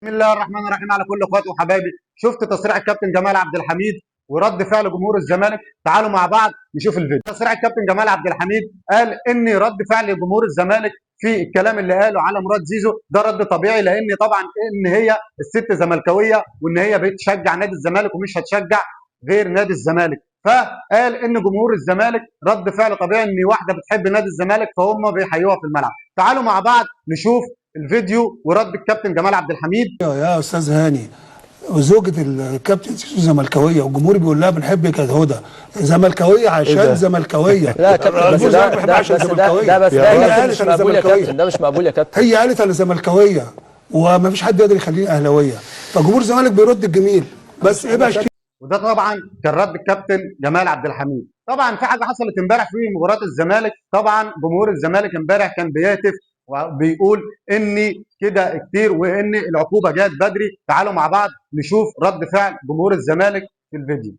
بسم الله الرحمن الرحيم على كل اخواتي وحبايبي. شفت تصريح الكابتن جمال عبد الحميد ورد فعل جمهور الزمالك؟ تعالوا مع بعض نشوف الفيديو. تصريح الكابتن جمال عبد الحميد قال ان رد فعل جمهور الزمالك في الكلام اللي قاله على مراد زيزو ده رد طبيعي، لان طبعا ان هي الست زملكاويه وان هي بتشجع نادي الزمالك ومش هتشجع غير نادي الزمالك. فقال ان جمهور الزمالك رد فعل طبيعي، ان واحده بتحب نادي الزمالك فهم بيحيوها في الملعب. تعالوا مع بعض نشوف الفيديو ورد الكابتن جمال عبد الحميد. يا استاذ هاني، وزوجة الكابتن زيزو زملكاويه والجمهور بيقول لها بنحبك يا هدى. زملكاويه عشان زملكاويه. لا يا كابتن، بس الجمهور بيحب عشان زملكاويه. ده هي قالت مش انا مقبول يا زملكاويه. كابتن، ده مش مقبول يا كابتن. هي قالت انا زملكاويه ومفيش حد يقدر يخليني اهلاويه، فجمهور الزمالك بيرد الجميل. بس ايه بقى وده طبعا كان رد الكابتن جمال عبد الحميد. طبعا في حاجه حصلت امبارح في مباراه الزمالك. طبعا جمهور الزمالك امبارح كان بيهتف وبيقول ان كده كتير وان العقوبه جت بدري. تعالوا مع بعض نشوف رد فعل جمهور الزمالك في الفيديو.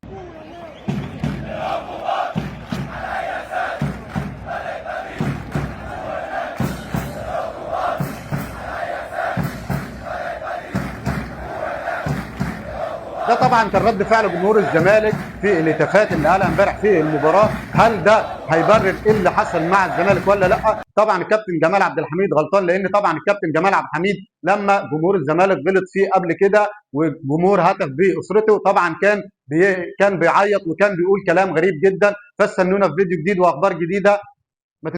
ده طبعا كان رد فعل جمهور الزمالك في الهتافات اللي قالها امبارح في المباراه. هل ده هيبرر ايه اللي حصل مع الزمالك ولا لا؟ طبعا الكابتن جمال عبد الحميد غلطان، لان طبعا الكابتن جمال عبد الحميد لما جمهور الزمالك غلط فيه قبل كده والجمهور هتف باسرته طبعا كان بيعيط وكان بيقول كلام غريب جدا. فاستنونا في فيديو جديد واخبار جديده.